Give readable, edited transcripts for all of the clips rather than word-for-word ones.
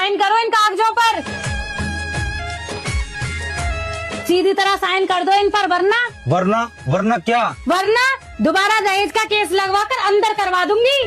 Sign करो इन कागजों पर, सीधी तरह साइन कर दो इन पर, वरना वरना क्या? वरना दोबारा दहेज का केस लगवा कर अंदर करवा दूंगी।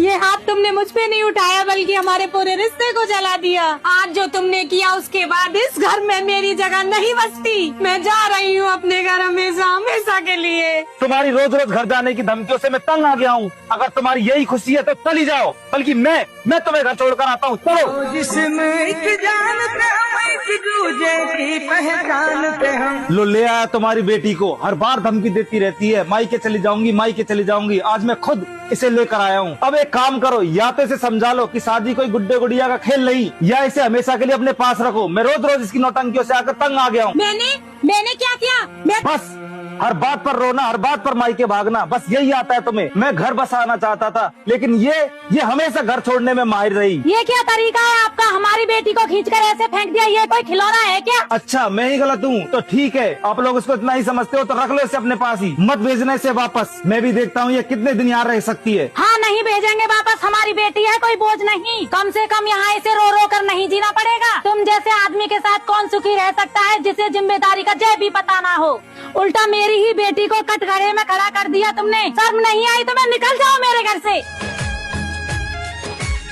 ये हाथ तुमने मुझ पे नहीं उठाया बल्कि हमारे पूरे रिश्ते को जला दिया। आज जो तुमने किया उसके बाद इस घर में मेरी जगह नहीं बचती। मैं जा रही हूँ अपने घर हमेशा हमेशा के लिए। तुम्हारी रोज रोज घर जाने की धमकियों से मैं तंग आ गया हूँ। अगर तुम्हारी यही खुशी है तो चली जाओ, बल्कि मैं तुम्हें घर छोड़कर आता हूँ। चलो। जिसमें एक जान पे हम, एक दूजे की पहचान पे हम। लो ले आया तुम्हारी बेटी को, हर बार धमकी देती रहती है, मायके चली जाऊंगी मायके चली जाऊंगी। आज मैं खुद इसे लेकर आया हूँ। अब एक काम करो, या तो इसे समझा लो कि शादी कोई गुड्डे गुड़िया का खेल नहीं, या इसे हमेशा के लिए अपने पास रखो। मैं रोज रोज इसकी नौटंकियों से आकर तंग आ गया हूँ। मैंने क्या किया? बस हर बात पर रोना, हर बात पर मायके भागना, बस यही आता है तुम्हें। मैं घर बसाना चाहता था, लेकिन ये हमेशा घर छोड़ने में माहिर रही। ये क्या तरीका है आपका? हमारी बेटी को खींचकर ऐसे फेंक दिया, ये कोई खिलौना है क्या? अच्छा मैं ही गलत हूँ तो ठीक है, आप लोग इसको इतना ही समझते हो तो रख लो इसे अपने पास ही, मत भेजना इसे वापस। मैं भी देखता हूँ ये कितने दिन यहाँ रह सकती है। हाँ नहीं भेजेंगे वापस, हमारी बेटी है, कोई बोझ नहीं। कम से कम यहाँ इसे रो रो कर नहीं जीना पड़ेगा। तुम जैसे आदमी के साथ कौन सुखी रह सकता है जिसे जिम्मेदारी का जय भी पता ना हो। उल्टा मेरी ही बेटी को कटघरे में खड़ा कर दिया तुमने। शर्म नहीं आई तुम्हें? निकल जाओ मेरे घर से।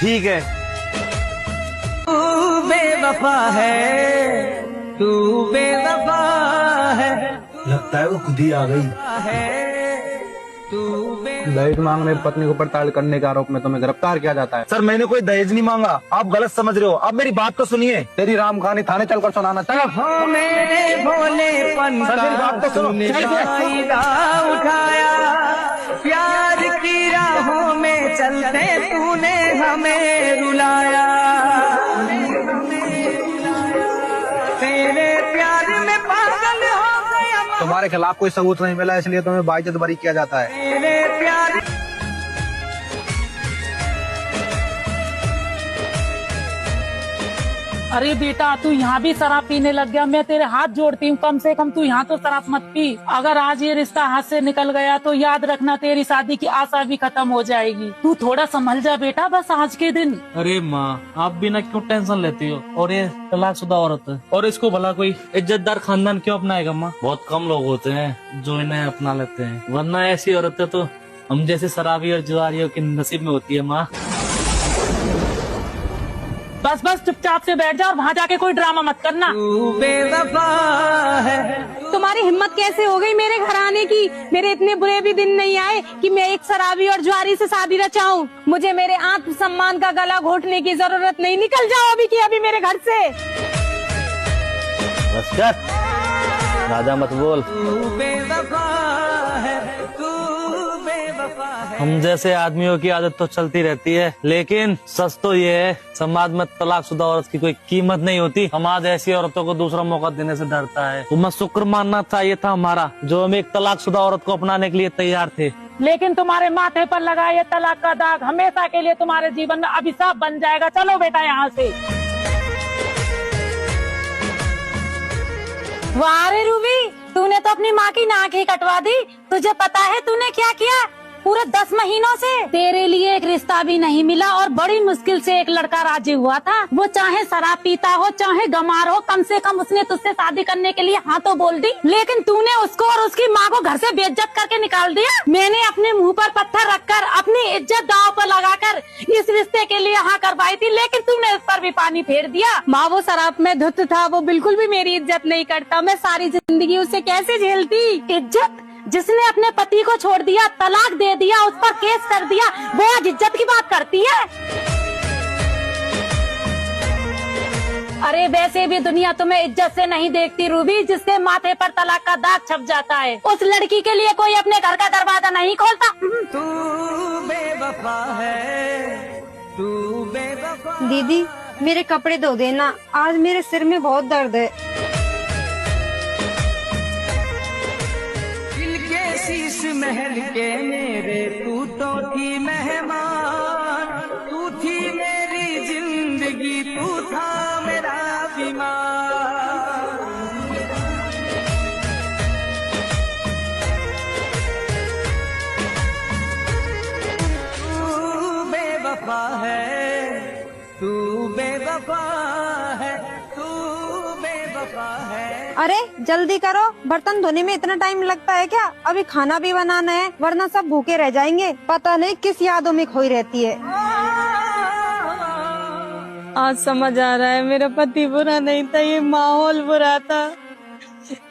ठीक है। तू बेवफा है, तू बेवफा है, लगता है वो खुद ही आ गई। दहेज मांगने पत्नी को पड़ताल करने के आरोप में तुम्हें गिरफ्तार किया जाता है। सर मैंने कोई दहेज नहीं मांगा, आप गलत समझ रहे हो। आप मेरी बात तो सुनिए। तेरी राम कहानी थाने चलकर सुनाना। चलो। हो मेरे भोलेपन सर, मेरी बात तो सुनो। तूने चल बे। फायदा उठाया, प्यार की राहों में चलते तूने हमें रुलाया। तेरे प्यार में पागल हो गया, तुम्हारे खिलाफ कोई सबूत नहीं मिला, इसलिए तुम्हें बाइज्जत बरी किया जाता है। तेरे प्यार। अरे बेटा तू यहाँ भी शराब पीने लग गया। मैं तेरे हाथ जोड़ती हूँ, कम से कम तू यहाँ तो शराब मत पी। अगर आज ये रिश्ता हाथ से निकल गया तो याद रखना तेरी शादी की आशा भी खत्म हो जाएगी। तू थोड़ा संभल जा बेटा, बस आज के दिन। अरे माँ आप बिना क्यों टेंशन लेती हो? और ये तलाकशुदा औरत है, और इसको भला कोई इज्जतदार खानदान क्यों अपनाएगा माँ? बहुत कम लोग होते हैं जो इन्हें अपना लेते हैं, वरना ऐसी औरतें तो हम जैसे शराबी और जुआरियों के नसीब में होती है माँ। बस बस चुपचाप से बैठ जा और वहाँ जाके कोई ड्रामा मत करना। तू बेवफा है। तुम्हारी हिम्मत कैसे हो गई मेरे घर आने की? मेरे इतने बुरे भी दिन नहीं आए कि मैं एक शराबी और जुआरी से शादी रचाऊं। मुझे मेरे आत्म सम्मान का गला घोटने की जरूरत नहीं। निकल जाओ अभी की अभी मेरे घर से। बस कर, राजा मत बोल। तू बेवफा है, तू बेवफा है। हम जैसे आदमियों की आदत तो चलती रहती है, लेकिन सच तो ये है समाज में तलाकशुदा औरत की कोई कीमत नहीं होती। समाज ऐसी औरतों को दूसरा मौका देने से डरता है। तुम्हें शुक्र मानना चाहिए था हमारा, जो हम एक तलाकशुदा औरत को अपनाने के लिए तैयार थे। लेकिन तुम्हारे माथे पर लगा ये तलाक का दाग हमेशा के लिए तुम्हारे जीवन में अभिशाप बन जाएगा। चलो बेटा यहाँ से। वाह रे रूबी, तूने तो अपनी माँ की नाक ही कटवा दी। तुझे पता है तूने क्या किया? पूरे 10 महीनों से तेरे लिए एक रिश्ता भी नहीं मिला और बड़ी मुश्किल से एक लड़का राजी हुआ था। वो चाहे शराब पीता हो चाहे गंवार हो, कम से कम उसने तुझसे शादी करने के लिए हाँ तो बोल दी। लेकिन तूने उसको और उसकी माँ को घर से बेइज्जत करके निकाल दिया। मैंने अपने मुंह पर पत्थर रखकर अपनी इज्जत दांव पर लगाकर इस रिश्ते के लिए हाँ करवाई थी, लेकिन तूने उस पर भी पानी फेर दिया। माँ वो शराब में धुत था, वो बिल्कुल भी मेरी इज्जत नहीं करता। मैं सारी जिंदगी उसे कैसे झेलती। इज्जत? जिसने अपने पति को छोड़ दिया, तलाक दे दिया, उस पर केस कर दिया, वो आज इज्जत की बात करती है। अरे वैसे भी दुनिया तुम्हें इज्जत से नहीं देखती रूबी। जिसके माथे पर तलाक का दाग छप जाता है, उस लड़की के लिए कोई अपने घर का दरवाजा नहीं खोलता। तू बेवफा है, तू बेवफा। दीदी मेरे कपड़े धो देना, आज मेरे सिर में बहुत दर्द है। दिल के शीश महल के मेरे तू तो थी मेहमान, तू थी मेरी जिंदगी, तू था मेरा बीमार। बेवफा है, तू बेवफा है। अरे जल्दी करो, बर्तन धोने में इतना टाइम लगता है क्या? अभी खाना भी बनाना है, वरना सब भूखे रह जाएंगे। पता नहीं किस यादों में खोई रहती है। आज समझ आ रहा है मेरा पति बुरा नहीं था, ये माहौल बुरा था।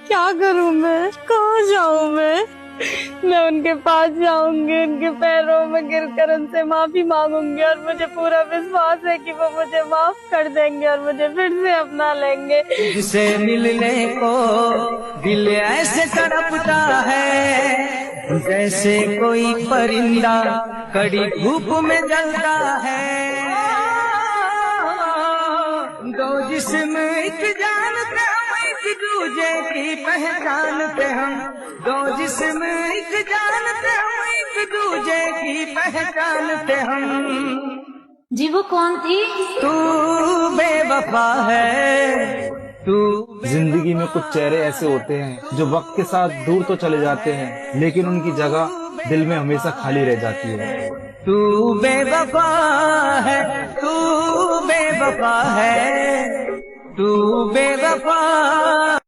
क्या करूं मैं, कहाँ जाऊं मैं उनके पास जाऊंगी, उनके पैरों में गिरकर उनसे माफी मांगूंगी और मुझे पूरा विश्वास है कि वो मुझे माफ कर देंगे और मुझे फिर से अपना लेंगे। जिसे मिलने को दिल ऐसे तड़पता है, जैसे कोई परिंदा कड़ी धूप में जलता है। दो जिस्म एक जानते हम, एक दूजे की पहचानते हम। दो जिस्म एक जानते हम, एक दूजे की पहचानते हम। जी वो कौन थी? तू बेवफा है, तू जिंदगी में कुछ चेहरे ऐसे होते हैं जो वक्त के साथ दूर तो चले जाते हैं, लेकिन उनकी जगह दिल में हमेशा खाली रह जाती है। तू बेवफा है, तू बेवफा है, तू बेवफा